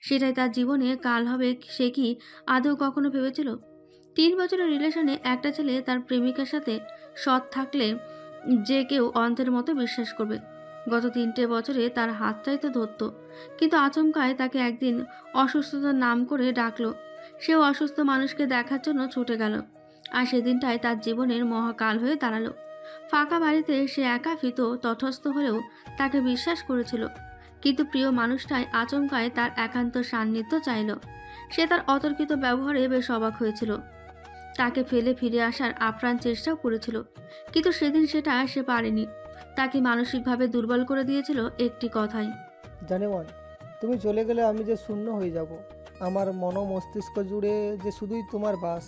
সেটাই তার জীবনে কাল হবে, সে কি আদৌ কখনো ভেবেছিল? 3 বছরের রিলেশনে একটা ছেলে তার প্রেমিকার সাথে সৎ থাকলে যে কেউ অন্ধের মতো বিশ্বাস করবে। গত 3টে বছরে তার হাতটাই তো ধরত, কিন্তু আচমকায় তাকে একদিন অসুস্থতার নাম করে ডাকলো। সেও অসুস্থ মানুষকে দেখার জন্য ছুটে গেল, আর সেদিনটাই তার জীবনের মহাকাল হয়ে দাঁড়ালো। ফাঁকা বাড়িতে সে একা ভীত তটস্থ হলেও তাকে বিশ্বাস করেছিল, কিন্তু প্রিয় মানুষটাই আচমকায় তার একান্ত সান্নিধ্য চাইল। সে তার অতর্কিত ব্যবহারে বেশ অবাক হয়েছিল, তাকে ফেলে ফিরে আসার আপ্রাণ চেষ্টাও করেছিল, কিন্তু সেদিন সেটা সে পারেনি। তাকে মানসিকভাবে দুর্বল করে দিয়েছিল একটি কথাই। জানে মন, তুমি চলে গেলে আমি যে শূন্য হয়ে যাব। আমার মন মস্তিষ্ক জুড়ে যে শুধুই তোমার বাস।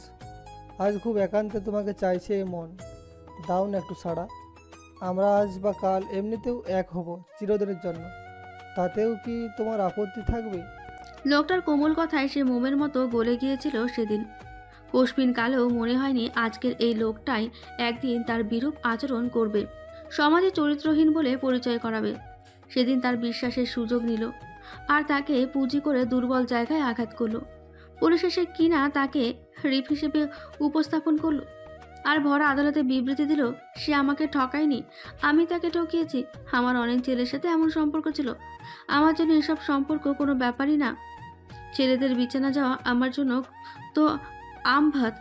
আজ খুব একান্তে তোমাকে চাইছে এই মন, দাও না একটু সাড়া। আমরা আজ বা কাল এমনিতেও এক হব চিরদিনের জন্য, তাতেও কি তোমার আপত্তি থাকবে? লোকটার কোমল কথায় সে মোমের মতো গলে গিয়েছিল সেদিন। কোশপিন কালেও মনে হয়নি আজকের এই লোকটাই একদিন তার বিরূপ আচরণ করবে, সমাজে চরিত্রহীন বলে পরিচয় করাবে। সেদিন তার বিশ্বাসের সুযোগ নিল, আর তাকে পুঁজি করে দুর্বল জায়গায় আঘাত করলো। পরিশেষে কিনা তাকে রিপ হিসেবে উপস্থাপন করলো, আর ভরা আদালতে বিবৃতি দিল সে আমাকে ঠকায়নি, আমি তাকে ঠকিয়েছি। আমার অনেক ছেলের সাথে এমন সম্পর্ক ছিল, আমার জন্য এসব সম্পর্ক কোনো ব্যাপারই না। ছেলেদের বিছানা যাওয়া আমার জন্য তো আম ভাত।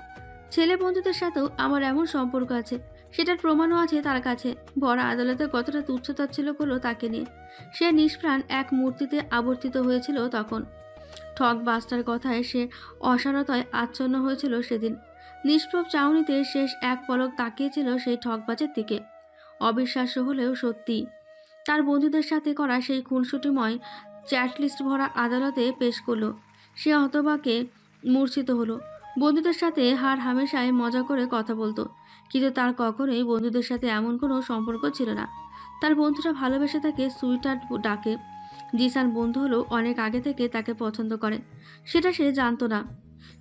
ছেলে বন্ধুদের সাথেও আমার এমন সম্পর্ক আছে, সেটার প্রমাণও আছে তার কাছে। ভরা আদালতে কতটা তুচ্ছতাচ্ছিল্য করলো তাকে নিয়ে। সে নিষ্প্রাণ এক মূর্তিতে আবর্তিত হয়েছিল তখন। ঠক বাস্টার কথায় সে অসারতায় আচ্ছন্ন হয়েছিল সেদিন। নিষ্প্রভ চাউনিতে শেষ এক পলক তাকিয়েছিল সেই ঠকবাজের দিকে। অবিশ্বাস্য হলেও সত্যি, তার বন্ধুদের সাথে করা সেই খুনসুটিময় চ্যাটলিস্ট ভরা আদালতে পেশ করলো। সে হতবাকে মূর্ছিত হলো। বন্ধুদের সাথে হার হামেশায় মজা করে কথা বলতো, কিন্তু তার কখনোই বন্ধুদের সাথে এমন কোনো সম্পর্ক ছিল না। তার বন্ধুরা ভালোবেসে তাকে সুইটার ডাকে। জিসান বন্ধু হলেও অনেক আগে থেকে তাকে পছন্দ করে, সেটা সে জানতো না,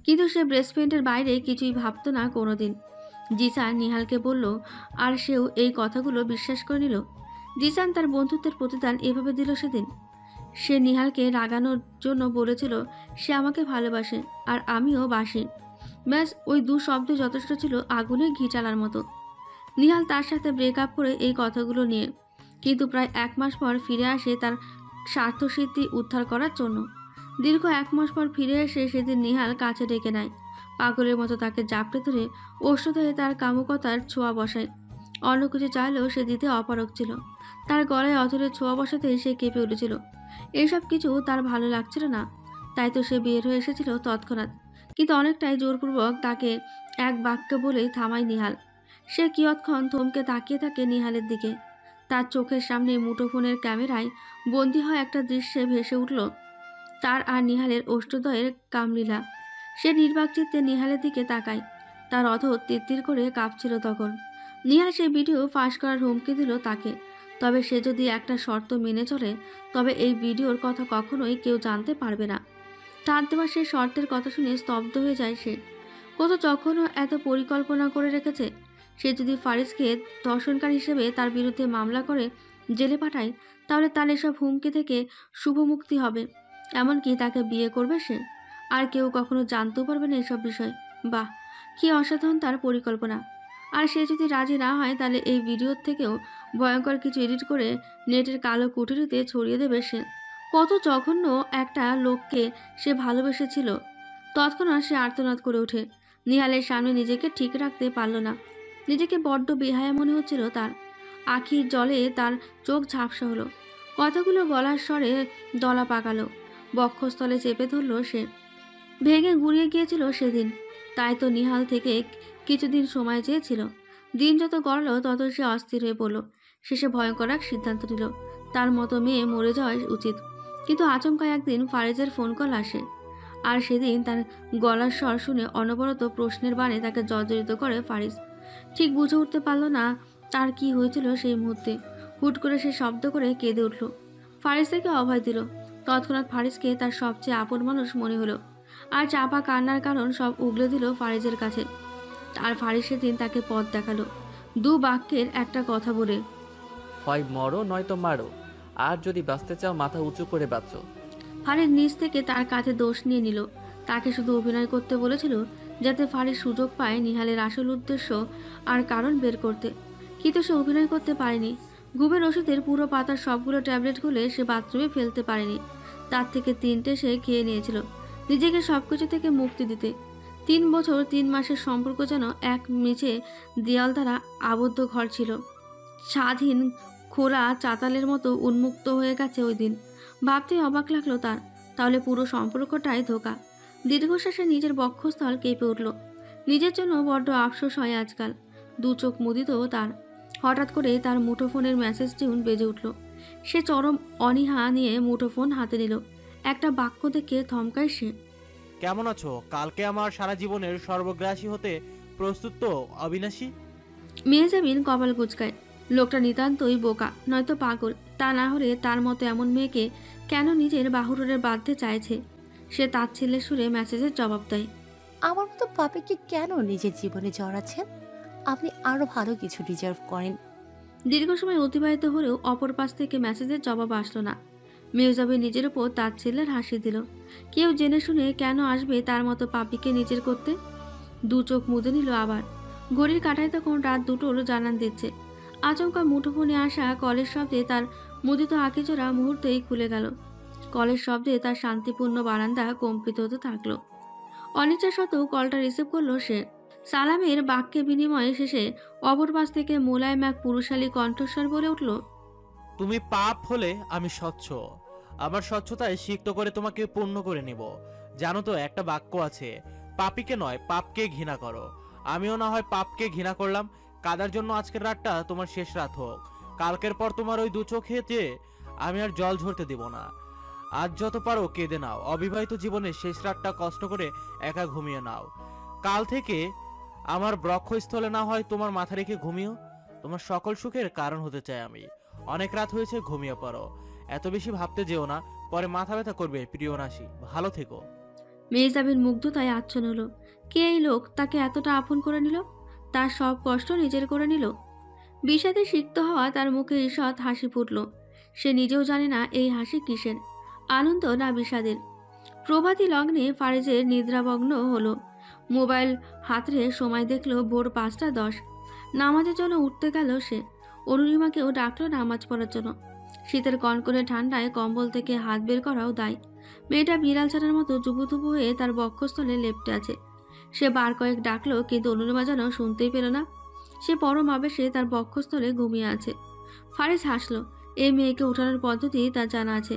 কিন্তু সে ব্রেসফ্রেন্ডের বাইরে কিছুই ভাবতো না কোনোদিন। জিসান নিহালকে বলল, আর সেও এই কথাগুলো বিশ্বাস করে নিল। জিসান তার বন্ধুত্বের প্রতিদান এভাবে দিল সেদিন। সে নিহালকে রাগানোর জন্য বলেছিল সে আমাকে ভালোবাসে, আর আমিও বাসি। ব্যাস, ওই 2 শব্দ যথেষ্ট ছিল আগুনে ঘি চালার মতো। নিহাল তার সাথে ব্রেকআপ করে এই কথাগুলো নিয়ে, কিন্তু প্রায় 1 মাস পর ফিরে আসে তার স্বার্থসিদ্ধি উদ্ধার করার জন্য। দীর্ঘ 1 মাস পর ফিরে এসে সেদিন নিহাল কাছে ডেকে নেয়, পাগলের মতো তাকে জাপটে ধরে ওষ্ঠদেহে তার কামুকতার ছোঁয়া বসায়। অন্য কিছু চাইলেও সে দিতে অপারগ ছিল। তার গলায় অথরের ছোঁয়া বসাতেই সে কেঁপে উঠেছিল। এইসব কিছু তার ভালো লাগছিল না, তাই তো সে বের হয়ে এসেছিল তৎক্ষণাৎ। কিন্তু অনেকটাই জোরপূর্বক তাকে এক বাক্য বলেই থামায় নিহাল। সে কিয়ৎক্ষণ থমকে তাকিয়ে থাকে নিহালের দিকে। তার চোখের সামনে মুঠোফোনের ক্যামেরায় বন্দী হয় একটা দৃশ্যে ভেসে উঠল তার আর নিহালের অষ্টদয়ের কামলীলা। সে নির্বাক চিত্তে নিহালের দিকে তাকায়। তার অধর তিত্তির করে কাঁপছিল তখন। নিহাল সেই ভিডিও ফাঁস করার হুমকি দিল তাকে, তবে সে যদি একটা শর্ত মেনে চলে, তবে এই ভিডিওর কথা কখনোই কেউ জানতে পারবে না। তার দেওয়া সেই শর্তের কথা শুনে স্তব্ধ হয়ে যায় সে। কত যখনও এত পরিকল্পনা করে রেখেছে। সে যদি ফারিসকে ধর্ষণকারী হিসেবে তার বিরুদ্ধে মামলা করে জেলে পাঠায়, তাহলে তার এসব হুমকি থেকে শুভ মুক্তি হবে। এমনকি তাকে বিয়ে করবে সে, আর কেউ কখনো জানতেও পারবে না এসব বিষয়। বাহ, কি অসাধারণ তার পরিকল্পনা! আর সে যদি রাজি না হয়, তাহলে এই ভিডিওর থেকেও ভয়ঙ্কর কিছু এডিট করে নেটের কালো কুঠুরিতে ছড়িয়ে দেবে সে। কত জঘন্য একটা লোককে সে ভালোবেসেছিল! তৎক্ষণাৎ সে আর্তনাদ করে ওঠে। নিহালের সামনে নিজেকে ঠিক রাখতে পারল না। নিজেকে বড্ড বেহায়া মনে হচ্ছিল তার। আখির জলে তার চোখ ঝাপসা হলো। কথাগুলো গলার স্বরে দলা পাকালো, বক্ষস্থলে চেপে ধরল সে। ভেঙে গুড়িয়ে গিয়েছিল সেদিন, তাই তো নিহাল থেকে কিছুদিন সময় চেয়েছিল। দিন যত গড়ল তত সে অস্থির হয়ে পড়ল। শেষে ভয়ঙ্কর এক সিদ্ধান্ত নিল, তার মতো মেয়ে মরে যাওয়াই উচিত। কিন্তু আচমকা একদিন ফারিজের ফোন কল আসে, আর সেদিন তার গলার স্বর শুনে অনবরত প্রশ্নের বাণে তাকে জর্জরিত করে ফারিজ। ঠিক বুঝে উঠতে পারল না তার কি হয়েছিল সেই মুহূর্তে। হুট করে সে শব্দ করে কেঁদে উঠল। ফারিজ তাকে অভয় দিল। তৎক্ষণাৎ ফারিজকে তার সবচেয়ে আপন মানুষ মনে হলো, আর চাপা কান্নার কারণ সব উগলে দিল ফারিজের কাছে। আর ফারিজ সেদিন তাকে পথ দেখালো, 2 বাক্যের একটা কথা বলে, হয় মরো নয়তো মারো, আর যদি বাঁচতে চাও মাথা উঁচু করে বাঁচো। ফারিস নিজ থেকে তার কাঁধে দোষ নিয়ে নিল। তাকে শুধু অভিনয় করতে বলেছিল যাতে ফারিস সুযোগ পায় নিহালের আসল উদ্দেশ্য আর কারণ বের করতে। কিন্তু সে অভিনয় করতে পারেনি। ঘুমের ওষুধের পুরো পাতার সবগুলো ট্যাবলেট গুলে সে বাথরুমে ফেলতে পারেনি। তার থেকে 3টে সে খেয়ে নিয়েছিল নিজেকে সবকিছু থেকে মুক্তি দিতে। 3 বছর 3 মাসের সম্পর্ক যেন এক মেঝে দেয়াল দ্বারা আবদ্ধ ঘর ছিল। স্বাধীন খোলা চাতালের মতো উন্মুক্ত হয়ে গেছে ওই দিন। ভাবতে অবাক লাগলো তার। তাহলে পুরো সম্পর্কটাই ধোঁকা। দীর্ঘশ্বাসে নিজের বক্ষস্থল কেঁপে উঠল। নিজের জন্য বড্ড আফসোস হয় আজকাল। 2 চোখ মুদিত তার। হঠাৎ করে তার মুঠোফোনের মেসেজ টিউন বেজে উঠল। সে চরম অনীহা নিয়ে মুঠোফোন হাতে নিল। একটা বাক্য দেখে থমকায় সে। কেমন আছো? কালকে আমার সারা জীবনের সর্বগ্রাসী হতে প্রস্তুত তো অবিনাশী? মেহজাবিন কপাল কুঁচকায়। লোকটা নিতান্তই বোকা, নয়তো পাগল। তা না হলে তার মতো এমন মেয়েকে কেন নিজের বাহুডোরে বাঁধতে চাইছে? সে তাচ্ছিল্যের সুরে মেসেজের জবাব দেয়। আমার মতো পাপিকে কেন নিজের জীবনে জড়াচ্ছেন? আপনি আরো ভালো কিছু ডিজার্ভ করেন। দীর্ঘ সময় অতিবাহিত হলেও অপর পাশ থেকে মেসেজের জবাব আসলো না। মেহজাবিন নিজের উপর তাচ্ছিল্যের হাসি দিল। কেউ জেনে শুনে কেন আসবে তার মতো পাপিকে নিজের করতে? 2 চোখ মুদে নিল আবার। ঘড়ির কাঁটায় তখন রাত 2টোর জানান দিচ্ছে। আচমকা মুঠোফোনে আসা কলের শব্দে তার মুদিত আঁকিজোড়া মুহূর্তেই খুলে গেল। কলের শব্দে তার শান্তিপূর্ণ বারান্দা কম্পিত হতে থাকলো। অনিচ্ছা সত্ত্বেও কলটা রিসিভ করলো সে। সালামের বাক্যে বিনিময়ে শেষে অপর পাশ থেকে মোলায়েম এক পুরুষালী কণ্ঠস্বর বলে উঠল। তুমি পাপ হলে আমি স্বচ্ছ। আমার স্বচ্ছতায় সিক্ত করে তোমাকে পূর্ণ করে নিব। জানো তো একটা বাক্য আছে, পাপীকে নয় পাপকে ঘৃণা করো। আমিও না হয় পাপকে ঘৃণা করলাম। কাদার জন্য আজকের রাতটা তোমার শেষ রাত হোক। কালকের পর তোমার ওই 2 চোখে যে আমি আর জল ঝরতে দিব না। আজ যত পারো কেঁদে নাও। অবিবাহিত জীবনের শেষ রাতটা কষ্ট করে একা ঘুমিয়ে নাও। কাল থেকে আমার বক্ষস্থলে না হয় তোমার মাথা রেখে ঘুমিও। তোমার সকল সুখের কারণ হতে চাই আমি। অনেক রাত হয়েছে, ঘুমিয়ে পড়ো। এত বেশি ভাবতে যেও না, পরে মাথা ব্যথা করবে। প্রিয় নাসি, ভালো থেকো। মেহজাবিন মুগ্ধতায় আচ্ছন্ন হলো। কে এই লোক তাকে এতটা আপন করে নিল? তার সব কষ্ট নিজের করে নিল। বিষাদে সিক্ত হওয়া তার মুখে ঈষৎ হাসি ফুটল। সে নিজেও জানে না এই হাসি কিসের, আনন্দ না বিষাদের। প্রভাতী লগ্নে ফারিজের নিদ্রাভগ্ন হলো। মোবাইল হাতরে সময় দেখলো ভোর 5টা 10। নামাজের জন্য উঠতে গেল সে। অরুণিমাকেও ডাকলো নামাজ পড়ার জন্য। শীতের কনকনে ঠান্ডায় কম্বল থেকে হাত বের করাও দায়। মেয়েটা বিড়াল ছানার মতো জুবুথুবু হয়ে তার বক্ষস্থলে লেপ্টে আছে। সে বার কয়েক ডাকলো, কিন্তু অরুণিমা যেন শুনতেই পেল না। সে পরম আবেশে তার বক্ষস্থলে ঘুমিয়ে আছে। ফারিস হাসলো। এই মেয়েকে উঠানোর পদ্ধতি তার জানা আছে।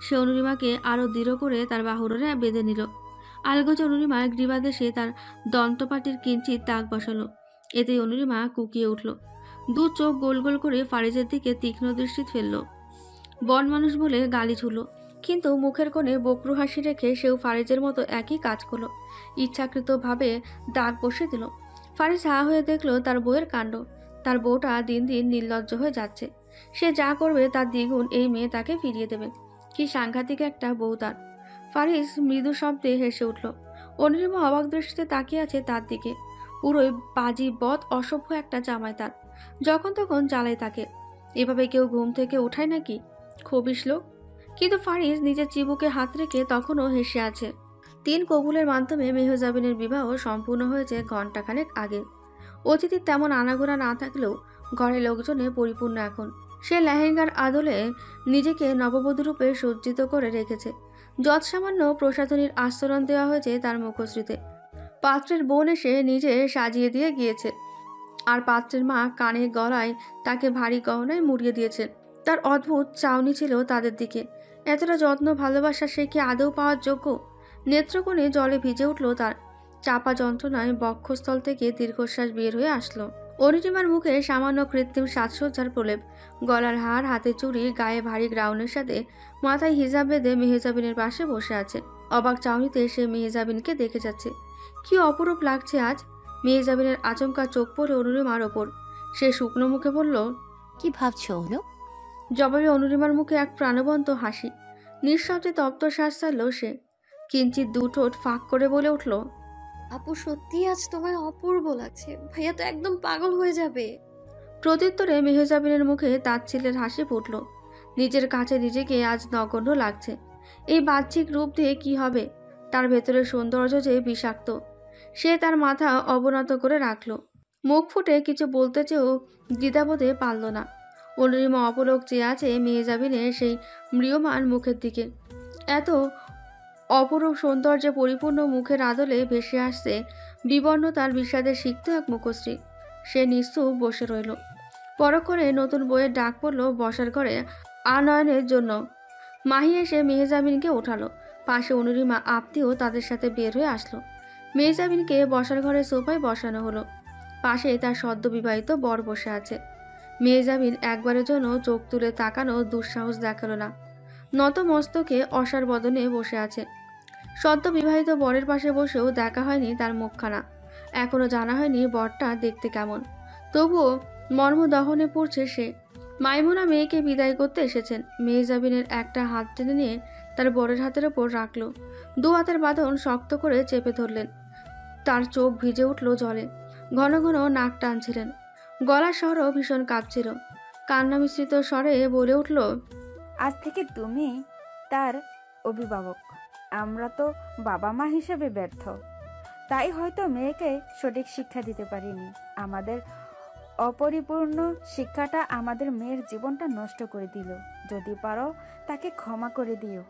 সে অরুণিমাকে আরো দৃঢ় করে তার বাহুডোরে বেঁধে নিল। আলগোজ অরুণিমার গ্রীবাদেশে তার দন্তপাটির কিঞ্চিত তাক বসালো। এতেই অরুণিমা কুকিয়ে উঠল। 2 চোখ গোল গোল করে ফারিজের দিকে তীক্ষ্ণ দৃষ্টি ফেলল। বন মানুষ বলে গালি ছুড়ল, কিন্তু মুখের কোণে বকরু হাসি রেখে সেও ফারিজের মতো একই কাজ করলো। ইচ্ছাকৃতভাবে দাগ বসে দিল। ফারিজ হা হয়ে দেখলো তার বউয়ের কাণ্ড। তার বউটা দিন দিন নির্লজ্জ হয়ে যাচ্ছে। সে যা করবে তার দ্বিগুণ এই মেয়ে তাকে ফিরিয়ে দেবে। কি সাংঘাতিক একটা বউ তার! ফারিজ মৃদু শব্দে হেসে উঠল। অনির্মা অবাক দৃষ্টিতে তাকিয়ে আছে তার দিকে। পুরোই বাজি বদ অসভ্য একটা জামাই তার। যখন তখন জ্বালায় তাকে। এভাবে কেউ ঘুম থেকে ওঠায় নাকি? খবিশ লোক। কিন্তু ফারিজ নিজের চিবুকে হাত রেখে তখনও হেসে আছে। 3 কবুলের মাধ্যমে মেহজাবিনের বিবাহ সম্পূর্ণ হয়েছে ঘণ্টাখানেক আগে। অতিথির তেমন আনাগোনা না থাকলেও ঘরের লোকজনে পরিপূর্ণ এখন। সে লেহেঙ্গার আদলে নিজেকে নববধূ রূপে সজ্জিত করে রেখেছে। যৎসামান্য প্রসাধনীর আস্তরণ দেওয়া হয়েছে তার মুখশ্রীতে। পাত্রের বোন এসে নিজে সাজিয়ে দিয়ে গিয়েছে। আর পাত্রের মা কানে গলায় তাকে ভারী গহনায় মুড়িয়ে দিয়েছে। তার অদ্ভুত চাউনি ছিল তাদের দিকে। এতটা যত্ন ভালোবাসা সে কি আদৌ পাওয়ার যোগ্য? নেত্রকোণে জলে ভিজে উঠল তার। চাপা যন্ত্রণায় বক্ষস্থল থেকে দীর্ঘশ্বাস বের হয়ে আসলো। অনিটিমার মুখে সামান্য কৃত্রিম সাজসজ্জার প্রলেপ। গলার হার, হাতে চুড়ি, গায়ে ভারী গ্রাউনের সাথে মাথায় হিজাব বেঁধে মেহজাবিনের পাশে বসে আছে। অবাক চাউনিতে সে মেহজাবিনকে দেখে যাচ্ছে। কি অপরূপ লাগছে আজ! মেহজাবিনের আচমকা চোখ পড়ে অনুরিমার ওপর। সে শুকনো মুখে বলল, কি ভাবছো অনু? জবাবে অনুরিমার মুখে এক প্রাণবন্ত হাসি। নিঃশব্দে তপ্ত শ্বাস ছাড়ল সে। কিঞ্চিত 2 ঠোঁট ফাঁক করে বলে উঠল, আপু সত্যি আজ তোমায় অপূর্ব লাগছে। ভাইয়া তো একদম পাগল হয়ে যাবে। প্রত্যুত্তরে মেহজাবিনের মুখে তাচ্ছিল্যের হাসি ফুটল। নিজের কাছে নিজেকে আজ নগণ্য লাগছে। এই বাহ্যিক রূপ দিয়ে কি হবে? তার ভেতরের সৌন্দর্য যে বিষাক্ত। সে তার মাথা অবনত করে রাখল। মুখ ফুটে কিছু বলতে চেয়েও দ্বিধাবোধে পারল না। অনিমা অপলক চেয়ে আছে মেহজাবিনের সেই ম্রিয়মান মুখের দিকে। এত অপরূপ সৌন্দর্যে পরিপূর্ণ মুখের আদলে ভেসে আসছে বিবর্ণতার বিষাদের সিক্ত এক মুখশ্রী। সে নিশ্চুপ বসে রইল। পরক্ষণে নতুন বইয়ের ডাক পড়ল বসার ঘরে আনয়নের জন্য। মাহি এসে মেহজাবিনকে ওঠালো। পাশে অনুরিমা আপ্তিও তাদের সাথে বের হয়ে আসলো। মেহজাবিনকে বসার ঘরে সোফায় বসানো হলো। পাশে তার সদ্য বিবাহিত বর বসে আছে। মেহজাবিন একবারের জন্য চোখ তুলে তাকানো দুঃসাহস দেখালো না। নত মস্তকে অসার বদনে বসে আছে। সদ্য বিবাহিত বরের পাশে বসেও দেখা হয়নি তার মুখখানা। এখনো জানা হয়নি বরটা দেখতে কেমন। তবুও মর্মদহনে পড়ছে সে। মাইমুনা মেয়েকে বিদায় করতে এসেছেন। মেহজাবিনের একটা হাত টেনে নিয়ে তার বরের হাতের ওপর রাখল। দু হাতের বাঁধন শক্ত করে চেপে ধরলেন। তার চোখ ভিজে উঠল জলে। ঘন ঘন নাক টানছিলেন। গলার স্বরও ভীষণ কাঁপছিল। কান্না মিশ্রিত স্বরে বলে উঠল, আজ থেকে তুমি তার অভিভাবক। আমরা তো বাবা মা হিসেবে ব্যর্থ, তাই হয়তো মেয়েকে সঠিক শিক্ষা দিতে পারিনি। আমাদের অপরিপূর্ণ শিক্ষাটা আমাদের মেয়ের জীবনটা নষ্ট করে দিল। যদি পারো তাকে ক্ষমা করে দিও।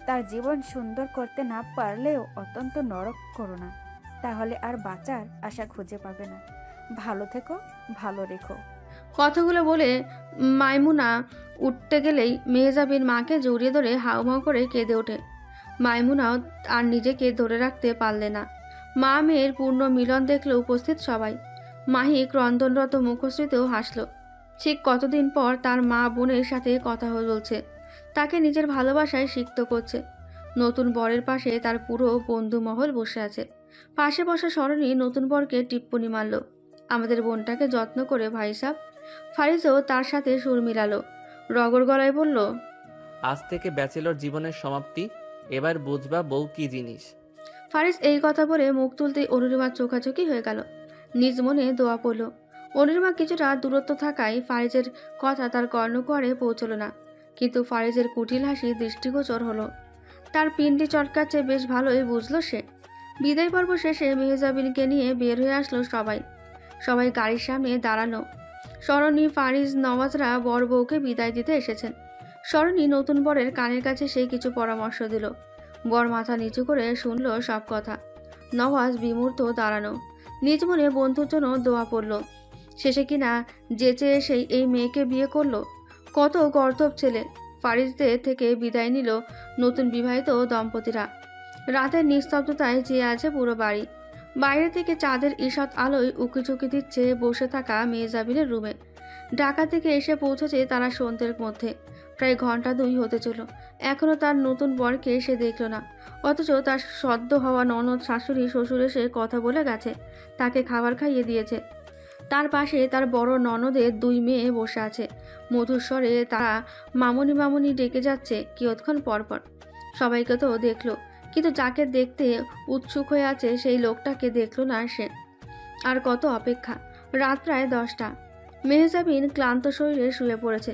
তার জীবন সুন্দর করতে না পারলেও অত্যন্ত নরক করো না, তাহলে আর বাঁচার আশা খুঁজে পাবে না। ভালো থেকো, ভালো রেখো। কথাগুলো বলে মাইমুনা উঠতে গেলেই মেহজাবিন মাকে জড়িয়ে ধরে হাউমাউ করে কেঁদে ওঠে। মাইমুনাও আর নিজেকে ধরে রাখতে পারলে না। মা মেয়ের পূর্ণ মিলন দেখল উপস্থিত সবাই। মাহি ক্রন্দনরত মুখশ্রীতেও হাসল। ঠিক কতদিন পর তার মা বোনের সাথে কথা বলছে, তাকে নিজের ভালোবাসায় সিক্ত করছে। নতুন বরের পাশে তার পুরো বন্ধু মহল বসে আছে। পাশে বসা সরণি নতুন বরকে টিপ্পনি মারল, আমাদের বোনটাকে যত্ন করে ভাই সাব। ফারিজও তার সাথে সুর মিলালো, রগর গলায় বলল, আজ থেকে ব্যাচেলর জীবনের সমাপ্তি। এবার বুঝবা বউ কি জিনিস। ফারিজ এই কথা বলে মুখ তুলতেই অনুরিমার চোখাচোখি হয়ে গেল। নিজ মনে দোয়া পড়ল। অনুরিমা কিছুটা দূরত্ব থাকায় ফারিজের কথা তার কর্ণকুয়ারে পৌঁছল না, কিন্তু ফারিজের কুটিল হাসি দৃষ্টিগোচর হলো। তার পিন্ডি চটকাচ্ছে বেশ ভালোই বুঝলো সে। বিদায় পর্ব শেষে মেহজাবিনকে নিয়ে বের হয়ে আসলো সবাই। সবাই গাড়ির সামনে দাঁড়ানো। সরণি, ফারিজ, নওয়াজরা বর বউকে বিদায় দিতে এসেছেন। সরণি নতুন বরের কানের কাছে সেই কিছু পরামর্শ দিল। বর মাথা নিচু করে শুনল সব কথা। নওয়াজ বিমূর্ত দাঁড়ানো, নিজ মনে বন্ধুর জন্য দোয়া পড়ল। শেষে কিনা যেচে এসেই এই মেয়েকে বিয়ে করলো। কত গর্দভ ছেলে। ফারিজদের থেকে বিদায় নিল নতুন বিবাহিত দম্পতিরা। রাতের নিস্তব্ধতায় চেয়ে আছে পুরো বাড়ি। বাইরে থেকে চাঁদের ঈষৎ আলোয় উকিঝুঁকি দিচ্ছে বসে থাকা মেহজাবিনের রুমে। ঢাকা থেকে এসে পৌঁছেছে তারা সন্ধ্যের মধ্যে। প্রায় ঘন্টা 2 হতে চলো। এখনও তার নতুন বরকে সে দেখল না। অথচ তার সদ্য হওয়া ননদ, শাশুড়ি, শ্বশুর এসে কথা বলে গেছে, তাকে খাবার খাইয়ে দিয়েছে। তার পাশে তার বড় ননদের 2 মেয়ে বসে আছে। মধুর স্বরে তারা মামনি মামনি ডেকে যাচ্ছে কিয়ৎক্ষণ পরপর। সবাইকে তো দেখলো, কিন্তু যাকে দেখতে উৎসুক হয়ে আছে সেই লোকটাকে দেখল না সে। আর কত অপেক্ষা। রাত প্রায় 10টা। মেহজাবিন ক্লান্ত শরীরে শুয়ে পড়েছে।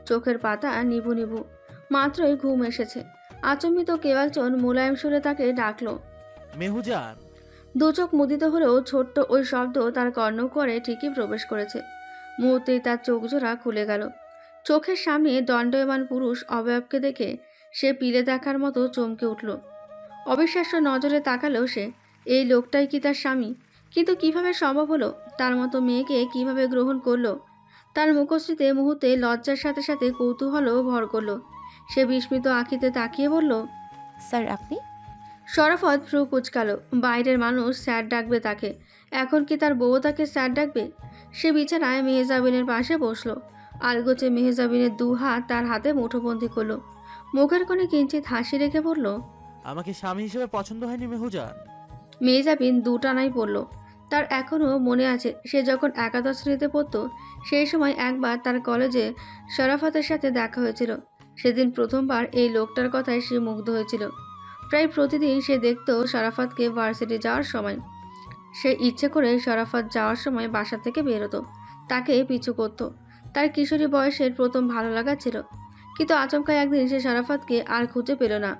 চোখের পাতা নিভু নিভু। মাত্রই ঘুম এসেছে। আচম্বিত কেউ একজন মোলায়েম সুরে তাকে ডাকলো, মেহুজান। দু চোখ মুদিত হলেও ছোট্ট ওই শব্দ তার কর্ণকুহরে ঠিকই প্রবেশ করেছে। মুহূর্তেই তার চোখ জোড়া খুলে গেল। চোখের সামনে দণ্ডায়মান পুরুষ অবয়বকে দেখে সে পিলে দেখার মতো চমকে উঠল। অবিশ্বাস্য নজরে তাকালো সে। এই লোকটাই কি তার স্বামী? কিন্তু কিভাবে সম্ভব হলো? তার মতো মেয়েকে কিভাবে গ্রহণ করলো? তার মুখশ্রীতে মুহূর্তে লজ্জার সাথে সাথে কৌতূহলও ভর করলো। সে বিস্মিত আঁখিতে তাকিয়ে বলল, স্যার আপনি? শরাফত ভ্রু কুচকালো। বাইরের মানুষ স্যার ডাকবে তাকে, এখন কি তার বউ তাকে স্যার ডাকবে? সে বিছানায় মেহজাবিনের পাশে বসলো। আলগোচে মেহজাবিনের 2 হাত তার হাতে মুঠোবন্দি করলো। মুখের কোণে কিঞ্চিত হাসি রেখে বলল, আমাকে স্বামী হিসেবে পছন্দ হয়নি মেহুজান? মেহজাবিন 2 টানাই পড়ল। তার এখনও মনে আছে সে যখন একাদশ শ্রেণীতে পড়তো, সেই সময় একবার তার কলেজে শরাফতের সাথে দেখা হয়েছিল। সেদিন প্রথমবার এই লোকটার কথায় সে মুগ্ধ হয়েছিল। প্রায় প্রতিদিন সে দেখত শরাফতকে ভার্সিটি যাওয়ার সময়। সে ইচ্ছে করে শরাফত যাওয়ার সময় বাসা থেকে বেরোতো, তাকে পিছু করত। তার কিশোরী বয়সের প্রথম ভালো লাগা ছিল। কিন্তু আচমকা একদিন সে শরাফতকে আর খুঁজে পেল না।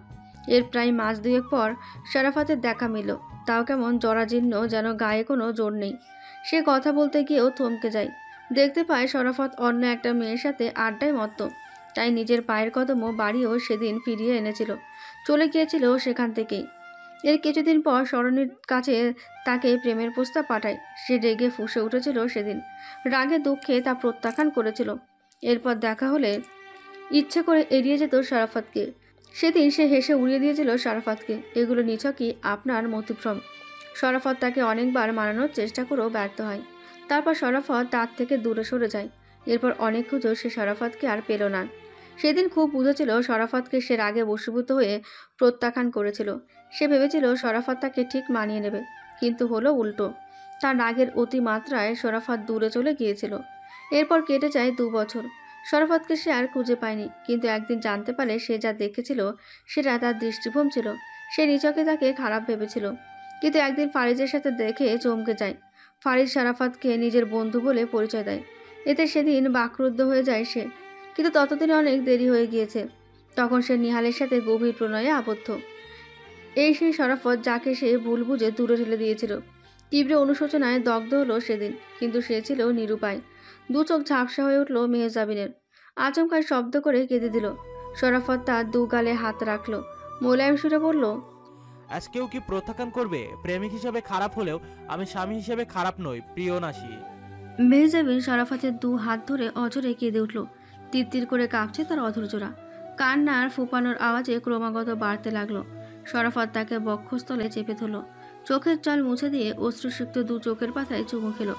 এর প্রায় মাস দুয়েক পর শরাফতের দেখা মিলল, তাও কেমন জরাজীর্ণ, যেন গায়ে কোনো জোর নেই। সে কথা বলতে গিয়েও থমকে যায়। দেখতে পায় শরাফত অন্য একটা মেয়ের সাথে আড্ডায় মত্ত। তাই নিজের পায়ের কদমও বাড়িও সেদিন ফিরিয়ে এনেছিল, চলে গিয়েছিল সেখান থেকেই। এর কিছুদিন পর স্মরণীর কাছে তাকে প্রেমের প্রস্তাব পাঠায়। সে রেগে ফুঁসে উঠেছিল সেদিন, রাগে দুঃখে তা প্রত্যাখ্যান করেছিল। এরপর দেখা হলে ইচ্ছে করে এড়িয়ে যেত শরাফতকে। সেদিন সে হেসে উড়িয়ে দিয়েছিল শরাফতকে। এগুলো নিছকই আপনার মতিভ্রম। শরাফত তাকে অনেকবার মানানোর চেষ্টা করেও ব্যর্থ হয়। তারপর শরাফত তার থেকে দূরে সরে যায়। এরপর অনেক খুঁজেও সে শরাফতকে আর পেল না। সেদিন খুব বুঝেছিল শরাফতকে সে রাগে বশীভূত হয়ে প্রত্যাখ্যান করেছিল। সে ভেবেছিল শরাফত তাকে ঠিক মানিয়ে নেবে, কিন্তু হলো উল্টো। তার রাগের অতিমাত্রায় শরাফত দূরে চলে গিয়েছিল। এরপর কেটে যায় 2 বছর। শরাফতকে সে আর খুঁজে পায়নি, কিন্তু একদিন জানতে পারে সে যা দেখেছিল সেটা তার দৃষ্টিভ্রম ছিল। সে নিচকে তাকে খারাপ ভেবেছিল, কিন্তু একদিন ফারিজের সাথে দেখে চমকে যায়। ফারিজ শরাফতকে নিজের বন্ধু বলে পরিচয় দেয়। এতে সেদিন বাকরুদ্ধ হয়ে যায় সে, কিন্তু ততদিনে অনেক দেরি হয়ে গিয়েছে। তখন সে নিহালের সাথে গভীর প্রণয়ে আবদ্ধ। এই সেই শরাফত যাকে সে ভুল বুঝে দূরে ঠেলে দিয়েছিল। তীব্র অনুশোচনায় দগ্ধ হলো সেদিন, কিন্তু সে ছিল নিরুপায়। 2 চোখ ঝাপসা হয়ে উঠল মেহজাবিনের। আচমকা শব্দ করে কেঁদে দিল। শরাফত তার 2 গালে হাত রাখল, মোলায়েম সুরে বলল, আজকেও কি প্রত্যাখ্যান করবে? প্রেমিক হিসেবে খারাপ হলেও আমি স্বামী হিসেবে খারাপ নই, প্রিয় নাসি। মেহজাবিন শরাফতের 2 হাত ধরে অঝরে কেঁদে উঠল। তিরতির করে কাঁপছে তার অধৈর্যরা। কান্নার ফুপানোর আওয়াজে ক্রমাগত বাড়তে লাগলো। শরাফত তাকে বক্ষস্থলে চেপে ধরল। চোখের জল মুছে দিয়ে অশ্রুসিক্ত 2 চোখের পাতায় চুমু খেলো।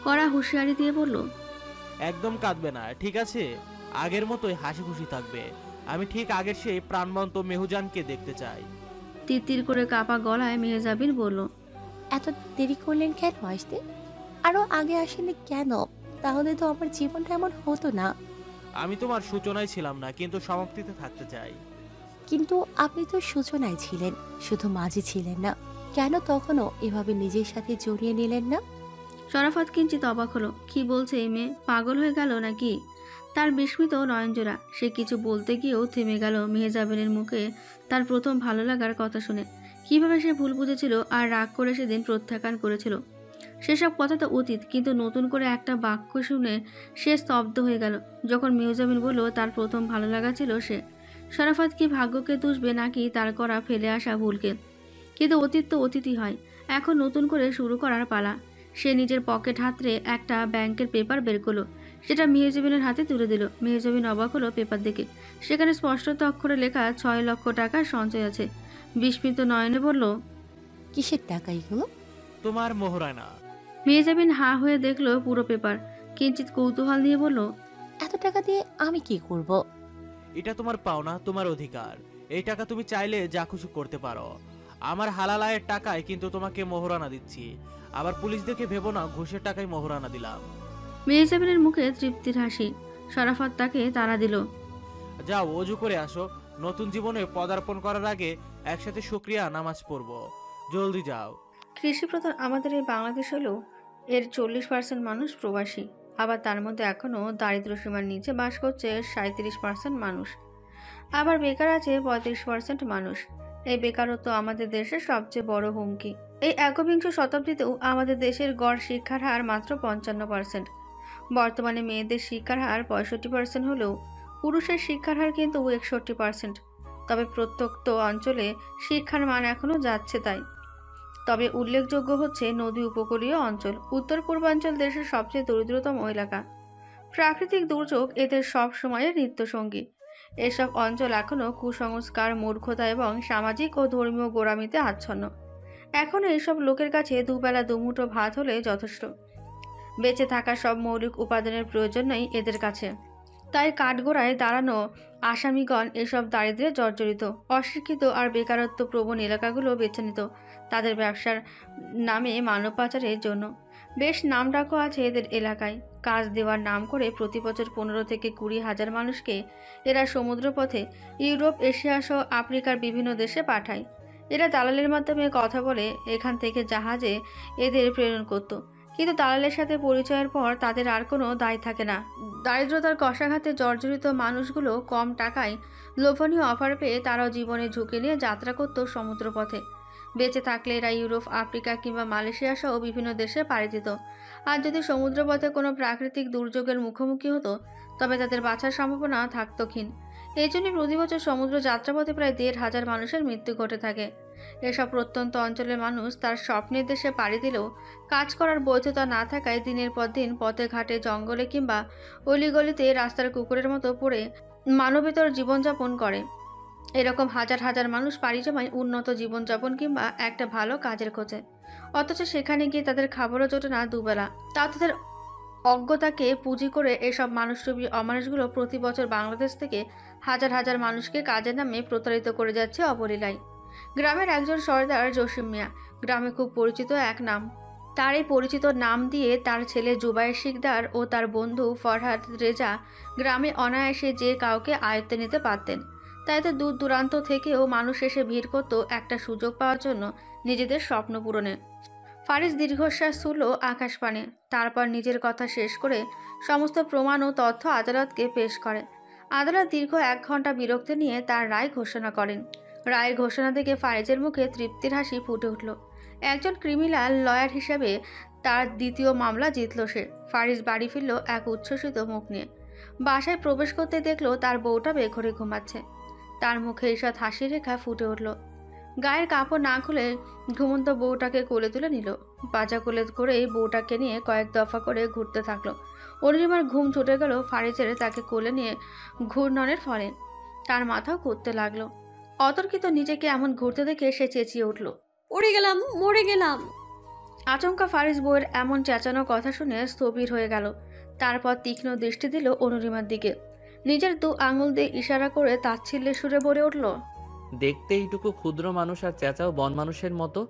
কড়া হুঁশিয়ারি দিয়ে বলল, একদম কাঁদবে না, ঠিক আছে? আগের মতোই হাসি খুশি থাকবে। আমি ঠিক আগের সেই প্রাণবন্ত মেহুজানকে দেখতে চাই। তিরতির করে কাঁপা গলায় মেহজাবিন বলল, এত দেরি করলেন কেন আসতে? আরো আগে আসেনি কেন? তাহলে তো আমার জীবনটা এমন হতো না। আমি তোমার সূচনায় ছিলাম না, কিন্তু সমাপ্তিতে থাকতে চাই। কিন্তু আপনি তো সূচনায় ছিলেন, শুধু মাঝে ছিলেন না। কেন তখনও এভাবে নিজের সাথে জড়িয়ে নিলেন না? শরাফত কিঞ্চিত অবাক হলো। কি বলছে এই মেয়ে? পাগল হয়ে গেল নাকি? তার বিস্মিত নয়নজোড়া। সে কিছু বলতে গিয়েও থেমে গেল মেহজাবিনের মুখে তার প্রথম ভালো লাগার কথা শুনে। কিভাবে সে ভুল বুঝেছিল আর রাগ করে সেদিন প্রত্যাখ্যান করেছিল, সেসব কথা তো অতীত। কিন্তু নতুন করে একটা বাক্য শুনে সে স্তব্ধ হয়ে গেল। যখন মেহজাবিন বলল তার প্রথম ভালো লাগা ছিল সে, শরাফত কি ভাগ্যকে দুষবে নাকি তার করা ফেলে আসা ভুলকে? কিন্তু অতীত তো অতীতই হয়। এখন নতুন করে শুরু করার পালা। সে নিজের পকেট হাতড়ে একটা ব্যাংকের পেপার বের করলো, সেটা মেহজাবিনের হাতে তুলে দিল। মেহজাবিন অবাক হলো পেপার দেখে। সেখানে স্পষ্টত অক্ষরে লেখা 6 লক্ষ টাকার সঞ্চয় আছে। বিস্মিত নয়নে বলল, কিসের টাকা এগুলো? তোমার মোহরানা। মেহজাবিন হাঁ হয়ে দেখলো পুরো পেপার, কিঞ্চিত কৌতূহল নিয়ে বলল, এত টাকা দিয়ে আমি কি করব? এটা তোমার পাওনা, তোমার অধিকার। এই টাকা তুমি চাইলে যা খুশি করতে পারো। আমার হালাল আয়ের টাকায় কিন্তু তোমাকে মোহরানা দিচ্ছি। আবার পুলিশ দেখে ভেবো না ঘুষের টাকায় মোহরানা দিলাম। মেহজাবিনের মুখে তৃপ্তির হাসি। শরাফত তাকে তাড়া দিল, যাও অজু করে আসো, নতুন জীবনে পদার্পণ করার আগে একসাথে শুকরিয়া নামাজ পড়বো। জলদি যাও। কৃষিপ্রধান আমাদের এই বাংলাদেশ হলেও এর 40% মানুষ প্রবাসী। আবার তার মধ্যে এখনও দারিদ্র্য সীমার নিচে বাস করছে 37% মানুষ। আবার বেকার আছে 35% মানুষ। এই বেকারত্ব আমাদের দেশের সবচেয়ে বড় হুমকি। এই একবিংশ শতাব্দীতেও আমাদের দেশের গড় শিক্ষার হার মাত্র 55%। বর্তমানে মেয়েদের শিক্ষার হার 65% হলেও পুরুষের শিক্ষার হার কিন্তু 61%। তবে প্রত্যন্ত অঞ্চলে শিক্ষার মান এখনও যাচ্ছে তাই। তবে উল্লেখযোগ্য হচ্ছে নদী উপকূলীয় অঞ্চল, উত্তর পূর্বাঞ্চল দেশের সবচেয়ে দরিদ্রতম এলাকা। প্রাকৃতিক দুর্যোগ এদের সব সময়ের নিত্যসঙ্গী। এসব অঞ্চল এখনও কুসংস্কার, মূর্খতা এবং সামাজিক ও ধর্মীয় গোঁড়ামিতে আচ্ছন্ন। এখনও এসব লোকের কাছে দুবেলা দুমুঠো ভাত হলে যথেষ্ট। বেঁচে থাকার সব মৌলিক উপাদানের প্রয়োজন নেই এদের কাছে। তাই কাঠগোড়ায় দাঁড়ানো আসামিগণ এসব দারিদ্র্যে জর্জরিত, অশিক্ষিত আর বেকারত্ব প্রবণ এলাকাগুলো বেছে নিত তাদের ব্যবসার নামে মানব পাচারের জন্য। বেশ নামডাকও আছে এদের এলাকায়। কাজ দেওয়ার নাম করে প্রতি বছর 15 থেকে 20 হাজার মানুষকে এরা সমুদ্রপথে ইউরোপ, এশিয়া সহ আফ্রিকার বিভিন্ন দেশে পাঠায়। এরা দালালের মাধ্যমে কথা বলে এখান থেকে জাহাজে এদের প্রেরণ করত। কিন্তু দালালের সাথে পরিচয়ের পর তাদের আর কোনো দায় থাকে না। দারিদ্রতার কষাঘাতে জর্জরিত মানুষগুলো কম টাকায় লোভনীয় অফার পেয়ে তারাও জীবনে ঝুঁকি নিয়ে যাত্রা করত সমুদ্রপথে। বেঁচে থাকলে এরা ইউরোপ, আফ্রিকা কিংবা মালয়েশিয়া সহ বিভিন্ন দেশে পাড়ি দিত। আর যদি সমুদ্রপথে কোনো প্রাকৃতিক দুর্যোগের মুখোমুখি হতো তবে তাদের বাঁচার সম্ভাবনা থাকতো ক্ষীণ। এই জন্য প্রতি বছর সমুদ্র যাত্রাপথে প্রায় ১,৫০০ মানুষের মৃত্যু ঘটে থাকে। এসব প্রত্যন্ত অঞ্চলের মানুষ তার স্বপ্নের দেশে পাড়ি দিলেও কাজ করার বৈধতা না থাকায় দিনের পর দিন পথে ঘাটে, জঙ্গলে কিংবা অলিগলিতে রাস্তার কুকুরের মতো পড়ে মানবেতর জীবনযাপন করে। এরকম হাজার হাজার মানুষ পাড়ি জমায় উন্নত জীবনযাপন কিংবা একটা ভালো কাজের খোঁজে, অথচ সেখানে গিয়ে তাদের খাবারও জোটে না দুবেলা। তা তাদের অজ্ঞতাকে পুঁজি করে এসব মানুষরূপী অমানুষগুলো প্রতি বছর বাংলাদেশ থেকে হাজার হাজার মানুষকে কাজের নামে প্রতারিত করে যাচ্ছে অবলীলায়। গ্রামের একজন সর্দার জসিম মিয়া, গ্রামে খুব পরিচিত এক নাম। তার এই পরিচিত নাম দিয়ে তার ছেলে জুবায়ের শিকদার ও তার বন্ধু ফরহাদ রেজা গ্রামে অনায়াসে যে কাউকে আয়ত্তে নিতে পারতেন। তাই তো দূর দূরান্ত থেকেও মানুষ এসে ভিড় করত একটা সুযোগ পাওয়ার জন্য নিজেদের স্বপ্ন পূরণে। ফারিস দীর্ঘশ্বাস তুলল আকাশপানে, তারপর নিজের কথা শেষ করে সমস্ত প্রমাণ ও তথ্য আদালতকে পেশ করে। আদালত দীর্ঘ ১ ঘন্টা বিরক্তি নিয়ে তার রায় ঘোষণা করেন। রায়ের ঘোষণা থেকে ফারিজের মুখে তৃপ্তির হাসি ফুটে উঠল। একজন ক্রিমিনাল লয়ার হিসেবে তার দ্বিতীয় মামলা জিতল সে। ফারিস বাড়ি ফিরল এক উচ্ছ্বসিত মুখ নিয়ে। বাসায় প্রবেশ করতে দেখল তার বউটা বেঘরে ঘুমাচ্ছে। তার মুখে ঈষৎ হাসি রেখা ফুটে উঠল। গায়ের কাপড় না খুলে ঘুমন্ত বউটাকে কোলে তুলে নিল। বাজা কোলে করেই বউটাকে নিয়ে কয়েক দফা করে ঘুরতে থাকলো। অরুণিমার ঘুম ছুটে গেল ফারিজের তাকে কোলে নিয়ে ঘূর্ণনের ফলে। তার মাথাও ঘুরতে লাগলো। অতর্কিত নিজেকে এমন ঘুরতে দেখে সে চেঁচিয়ে উঠল, মরে গেলাম, মরে গেলাম। আচমকা ফারিস বউয়ের এমন চেঁচানো কথা শুনে স্থবির হয়ে গেল। তারপর তীক্ষ্ণ দৃষ্টি দিল অরুণিমার দিকে। নিজের 2 আঙুল দিয়ে ইশারা করে তাচ্ছিল্যের সুরে বলে উঠল, দেখতে এইটুকু ক্ষুদ্র মানুষ আর চেঁচাও বন মানুষের মতো।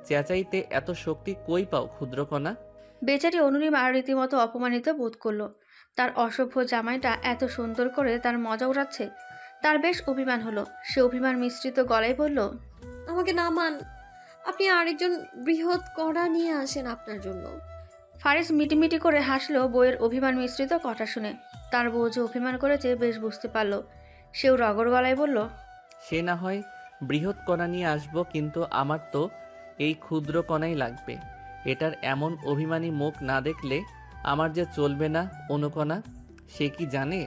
চেঁচাইতে এত শক্তি কই পাও ক্ষুদ্রকণা? বেচারি অরুণিমা রীতিমতো অপমানিত বোধ করলো। তার অসভ্য জামাইটা এত সুন্দর করে তার মজা উড়াচ্ছে। তার বেশ অভিমান হলো। সে অভিমান মিশ্রিত গলায় বলল, আমাকে নামান, আপনি আরেকজন বৃহৎ কড়া নিয়ে আসেন আপনার জন্য। ফারিস মিটিমিটি করে হাসলো বউয়ের অভিমান মিশ্রিত কথা শুনে। তার বউ যে অভিমান করেছে বেশ বুঝতে পারল। সেও রগর গলায় বলল, সে না হয় বৃহৎ কণা নিয়ে আসবো, কিন্তু আমার তো এই ক্ষুদ্র কণাই লাগবে। এটার এমন অভিমানী মুখ না দেখলে আমার যে চলবে না অনুকণা। সে কি জানে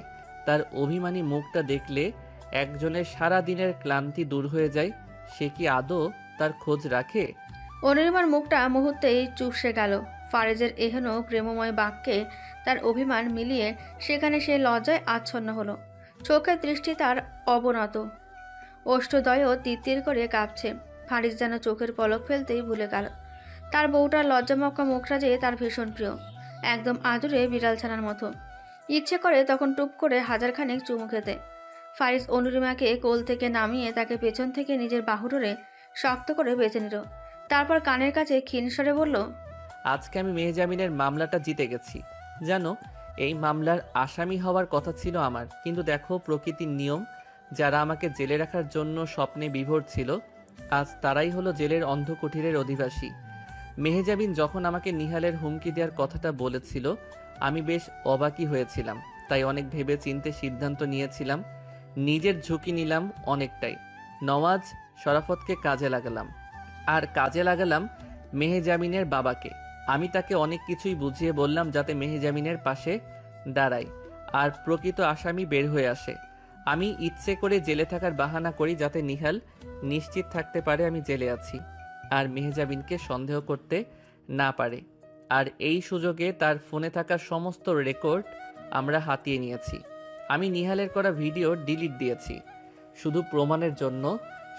তার অভিমানী মুখটা দেখলে একজনের সারা দিনের ক্লান্তি দূর হয়ে যায়? সে কি আদৌ তার খোঁজ রাখে? অনির্মার মুখটা মুহূর্তেই চুপসে গেল। ফারিজের এহেন প্রেমময় বাক্যে তার অভিমান মিলিয়ে সেখানে সে লজ্জায় আচ্ছন্ন হলো। চোখের দৃষ্টি তার অবনত, ওষ্ঠদয়ও তিত্তির করে কাঁপছে। ফারিস যেন চোখের পলক ফেলতেই ভুলে গেল তার বউটার লজ্জামক্কা মুখটা যে তার ভীষণ প্রিয়, একদম আদুরে বিড়াল ছানার মতো। ইচ্ছে করে তখন টুপ করে 1000খানেক চুমু খেতে। ফারিস অনির্মাকে কোল থেকে নামিয়ে তাকে পেছন থেকে নিজের বাহু ধরে শক্ত করে বেঁচে নিল। তারপর কানের কাছে ক্ষীণ স্বরে বলল, আজকে আমি মেহজামিনের মামলাটা জিতে গেছি। জানো, এই মামলার আসামি হওয়ার কথা ছিল আমার, কিন্তু দেখো প্রকৃতির নিয়ম। যারা আমাকে জেলে রাখার জন্য স্বপ্নে বিভোর ছিল, আজ তারাই হলো জেলের অন্ধকুঠিরের অধিবাসী। মেহজাবিন যখন আমাকে নিহালের হুমকি দেওয়ার কথাটা বলেছিল, আমি বেশ অবাকই হয়েছিলাম। তাই অনেক ভেবে চিন্তে সিদ্ধান্ত নিয়েছিলাম। নিজের ঝুঁকি নিলাম অনেকটাই। নওয়াজ শরাফতকে কাজে লাগালাম, আর কাজে লাগালাম মেহজামিনের বাবাকে। আমি তাকে অনেক কিছুই বুঝিয়ে বললাম যাতে মেহজামিনের পাশে দাঁড়ায় আর প্রকৃত আসামি বের হয়ে আসে। আমি ইচ্ছে করে জেলে থাকার বাহানা করি যাতে নিহাল নিশ্চিত থাকতে পারে আমি জেলে আছি আর মেহজাবিনকে সন্দেহ করতে না পারে। আর এই সুযোগে তার ফোনে থাকা সমস্ত রেকর্ড আমরা হাতিয়ে নিয়েছি। আমি নিহালের করা ভিডিও ডিলিট দিয়েছি, শুধু প্রমাণের জন্য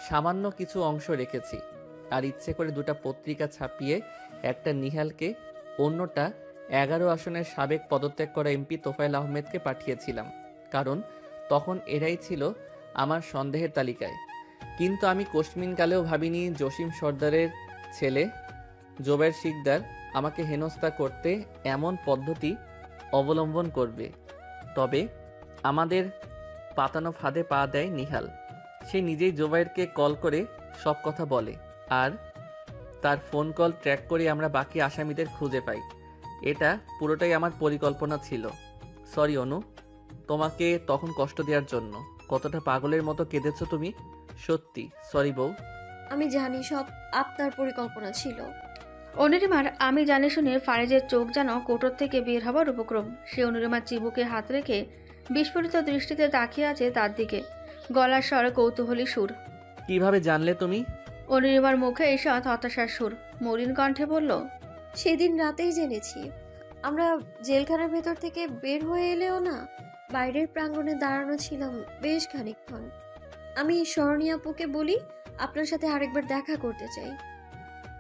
সামান্য কিছু অংশ রেখেছি। আর ইচ্ছে করে 2টা পত্রিকা ছাপিয়ে, একটা নিহালকে, অন্যটা 11 আসনের সাবেক পদত্যাগ করা এমপি তোফায়েল আহমেদকে পাঠিয়েছিলাম, কারণ তখন এরাই ছিল আমার সন্দেহের তালিকায়। কিন্তু আমি কোশমিনকালেও ভাবিনি জসিম সর্দারের ছেলে জুবায়ের শিকদার আমাকে হেনস্থা করতে এমন পদ্ধতি অবলম্বন করবে। তবে আমাদের পাতানো ফাঁদে পা দেয় নিহাল। সে নিজেই জুবায়েরকে কল করে সব কথা বলে, আর তার ফোন কল ট্র্যাক করে আমরা বাকি আসামিদের খুঁজে পাই। এটা পুরোটাই আমার পরিকল্পনা ছিল। সরি অনু, তোমাকে তখন কষ্ট দেওয়ার জন্য। কতটা পাগলের মতো কেঁদেছো তুমি। সত্যি সরি বউ। আমি জানি সব আপনার পরিকল্পনা ছিল। অনিরিমার আমি জানি শুনে ফারিজের চোখ যেন কোটর থেকে বের হবার উপক্রম। সে অনিরিমার চিবুকে হাত রেখে বিস্ফোরিত দৃষ্টিতে তাকিয়ে আছে তার দিকে। গলার স্বর কৌতূহলী সুর। কিভাবে জানলে তুমি? অনিরিমার মুখে ঈষৎ হতাশার সুর। মলিন কণ্ঠে বলল, সেদিন রাতেই জেনেছি। আমরা জেলখানার ভেতর থেকে বের হয়ে এলেও না, বাইরের প্রাঙ্গণে দাঁড়ানো ছিলাম বেশ খানিকক্ষণ। আমি স্মরণী আপুকে বলি আপনার সাথে আরেকবার দেখা করতে চাই।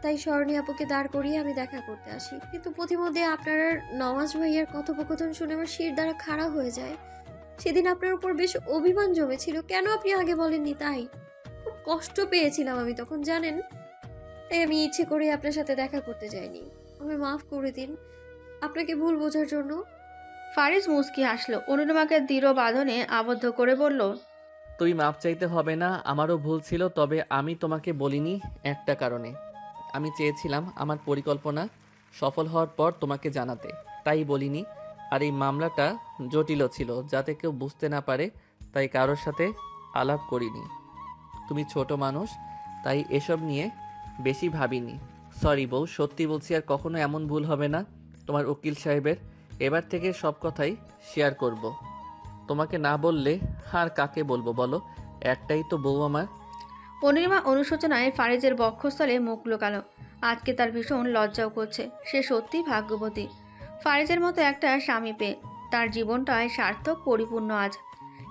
তাই স্মরণী আপুকে দাঁড় করিয়ে আমি দেখা করতে আসি, কিন্তু প্রতিমধ্যে আপনার আর নওয়াজ ভাইয়ার কথোপকথন শুনে আমার শির দ্বারা খাড়া হয়ে যায়। সেদিন আপনার উপর বেশ অভিমান জমেছিল, কেন আপনি আগে বলেননি তাই। খুব কষ্ট পেয়েছিলাম আমি তখন, জানেন। তাই আমি ইচ্ছে করে আপনার সাথে দেখা করতে যাইনি। আমায় মাফ করে দিন আপনাকে ভুল বোঝার জন্য। ফারিজ মুচকি হাসলো। অনিরিমাকে দৃঢ় বাঁধনে আবদ্ধ করে বলল, তুই মাপ চাইতে হবে না, আমারও ভুল ছিল। তবে আমি তোমাকে বলিনি একটা কারণে। আমি চেয়েছিলাম আমার পরিকল্পনা সফল হওয়ার পর তোমাকে জানাতে, তাই বলিনি। আর এই মামলাটা জটিলও ছিল, যাতে কেউ বুঝতে না পারে, তাই কারোর সাথে আলাপ করিনি। তুমি ছোট মানুষ, তাই এসব নিয়ে বেশি ভাবিনি। সরি বউ, সত্যি বলছি আর কখনো এমন ভুল হবে না। তোমার উকিল সাহেবের এবার থেকে সব কথাই শেয়ার করব। তোমাকে না বললে আর কাকে বলবো বলো? একটাই তো বউ আমার। অনিরিমা অনুশোচনায় ফারিজের বক্ষস্থলে মুখ লুকালো। আজকে তার ভীষণ লজ্জাও করছে। সে সত্যি ভাগ্যবতী, ফারিজের মতো একটা স্বামী পেয়ে। তার জীবনটায় সার্থক পরিপূর্ণ আজ।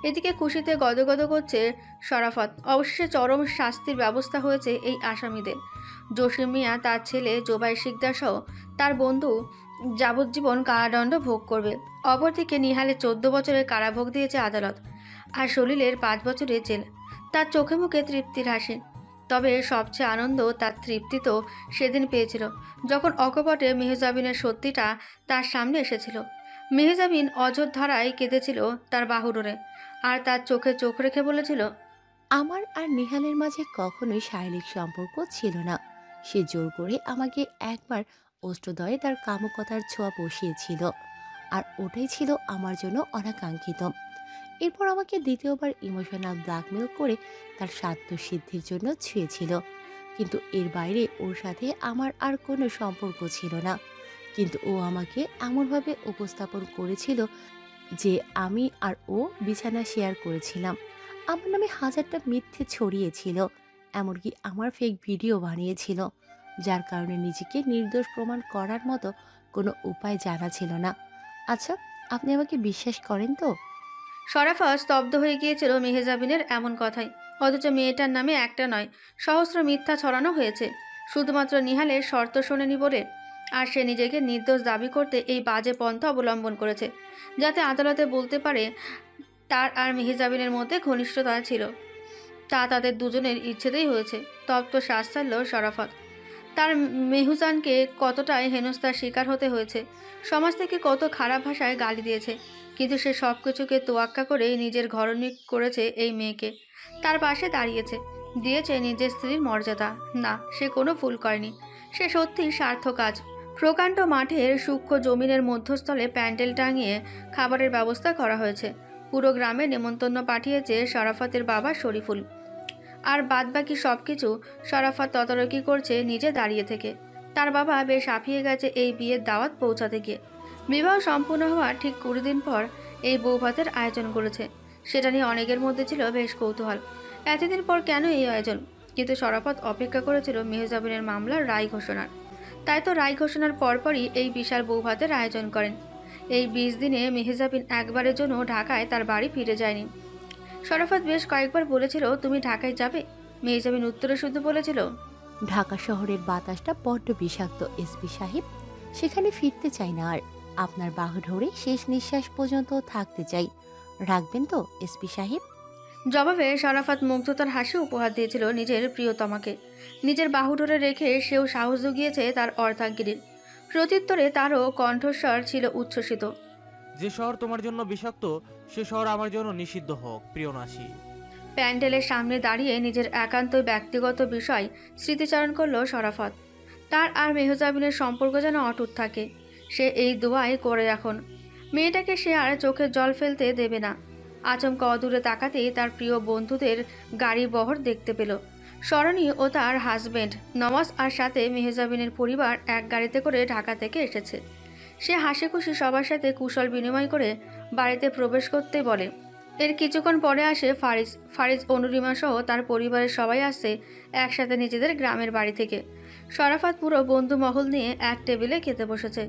এদিকে খুশিতে গদগদ করছে শরাফত। অবশেষে চরম শাস্তির ব্যবস্থা হয়েছে এই আসামিদের। জসিম মিয়া, তার ছেলে জোবাই শিকদার সহ তার বন্ধু যাবজ্জীবন কারাদণ্ড ভোগ করবে। অপরদিকে নিহালের 14 বছরের কারাভোগ দিয়েছে আদালত, আর সলিলের 5 বছরের জেল। তার চোখে মুখে তৃপ্তির হাসি। তবে সবচেয়ে আনন্দ তার তৃপ্তি তো সেদিন পেয়েছিল, যখন অকপটে মেহজাবিনের সত্যিটা তার সামনে এসেছিল। মেহজাবিন অযোধ্যারায় কেঁদেছিল তার বাহু ধরে, আর তার চোখে চোখ রেখে বলেছিল, আমার আর নেহালের মাঝে কখনোই শারীরিক সম্পর্ক ছিল না। সে জোর করে আমাকে একবার অষ্টদয়ে তার কামুকতার ছোঁয়া বসিয়েছিল, আর ওটাই ছিল আমার জন্য অনাকাঙ্ক্ষিত। এরপর আমাকে দ্বিতীয়বার ইমোশনাল ব্ল্যাকমেল করে তার স্বার্থ সিদ্ধির জন্য ছুঁয়েছিল। কিন্তু এর বাইরে ওর সাথে আমার আর কোনো সম্পর্ক ছিল না। কিন্তু ও আমাকে এমনভাবে উপস্থাপন করেছিল যে আমি আর ও বিছানা শেয়ার করেছিলাম। আমার নামে হাজারটা মিথ্যে ছড়িয়েছিল, এমনকি আমার ফেক ভিডিও বানিয়েছিল, যার কারণে নিজেকে নির্দোষ প্রমাণ করার মতো কোনো উপায় জানা ছিল না। আচ্ছা, আপনি আমাকে বিশ্বাস করেন তো? শরাফা স্তব্ধ হয়ে গিয়েছিল মেহজাবিনের এমন কথায়। অথচ মেয়েটার নামে একটা নয়, সহস্র মিথ্যা ছড়ানো হয়েছে শুধুমাত্র নিহালের শর্ত শোনেনি বলে। আর সে নিজেকে নির্দোষ দাবি করতে এই বাজে পন্থা অবলম্বন করেছে, যাতে আদালতে বলতে পারে তার আর মেহজাবিনের মধ্যে ঘনিষ্ঠতা ছিল। তা তাদের দুজনের ইচ্ছেতেই হয়েছে। তপ্ত শ্বাস ছাড়ল শরাফত। তার মেহুজানকে কতটাই হেনস্থার শিকার হতে হয়েছে, সমাজ থেকে কত খারাপ ভাষায় গালি দিয়েছে, কিন্তু সে সব কিছুকে তোয়াক্কা করে নিজের ঘরণী করেছে এই মেয়েকে। তার পাশে দাঁড়িয়েছে, দিয়েছে নিজের স্ত্রীর মর্যাদা। না, সে কোনো ভুল করেনি। সে সত্যিই সার্থক কাজ। প্রকাণ্ড মাঠের সূক্ষ্ম জমিনের মধ্যস্থলে প্যান্ডেল টাঙিয়ে খাবারের ব্যবস্থা করা হয়েছে। পুরো গ্রামে নেমন্তন্ন পাঠিয়েছে শরাফতের বাবা শরীফুল। আর বাদবাকি সব কিছু শরাফত তদারকি করছে নিজে দাঁড়িয়ে থেকে। তার বাবা বেশ হাঁপিয়ে গেছে এই বিয়ের দাওয়াত পৌঁছাতে গিয়ে। বিবাহ সম্পূর্ণ হওয়ার ঠিক 20 দিন পর এই বৌভাতের আয়োজন করেছে। সেটা নিয়ে অনেকের মধ্যে ছিল বেশ কৌতূহল, এতদিন পর কেন এই আয়োজন। কিন্তু শরাফত অপেক্ষা করেছিল মেহজাবিনের মামলার রায় ঘোষণার। তাই তো রায় ঘোষণার পরপরই এই বিশাল বৌভাতের আয়োজন করেন। এই 20 দিনে মেহজাবিন একবারের জন্য ঢাকায় তার বাড়ি ফিরে যায়নি। শরাফত বেশ কয়েকবার বলেছিল, তুমি ঢাকায় যাবে। মেহজাবিন উত্তরে শুধু বলেছিল, ঢাকা শহরের বাতাসটা বড্ড বিষাক্ত এসপি সাহেব, সেখানে ফিরতে চাই না আর। আপনার বাহু ধরে শেষ নিঃশ্বাস পর্যন্ত থাকতে চাই, রাখবেন তো এসপি সাহেব? জবাবে শরাফত মুগ্ধতার হাসি উপহার দিয়েছিল নিজের প্রিয়তমাকে। নিজের বাহু ধরে রেখে সেও সাহস জুগিয়েছে তার অর্ধাঙ্গিনীর। প্রত্যুত্তরে তারও কণ্ঠস্বর ছিল উচ্ছ্বসিত। যে শহর তোমার জন্য বিষাক্ত, সে শহর আমার জন্য নিষিদ্ধ হোক, প্রিয়নাশী। প্যান্ডেলের সামনে দাঁড়িয়ে নিজের একান্ত ব্যক্তিগত বিষয় স্মৃতিচারণ করল শরাফত। তার আর মেহজাবিনের সম্পর্ক যেন অটুট থাকে। সে এই দোয়াই করে এখন। মেয়েটাকে সে আর চোখের জল ফেলতে দেবে না। আচমকা অদূরে তাকাতেই তার প্রিয় বন্ধুদের গাড়ি বহর দেখতে পেল। স্মরণী ও তার হাজবেন্ড নওয়াজ আর সাথে মেহজাবিনের পরিবার এক গাড়িতে করে ঢাকা থেকে এসেছে। সে হাসি খুশি সবার সাথে কুশল বিনিময় করে বাড়িতে প্রবেশ করতে বলে। এর কিছুক্ষণ পরে আসে ফারিজ অনুরিমা সহ তার পরিবারের সবাই আসছে একসাথে নিজেদের গ্রামের বাড়ি থেকে। শরাফাত পুরো বন্ধু মহল নিয়ে এক টেবিলে খেতে বসেছে।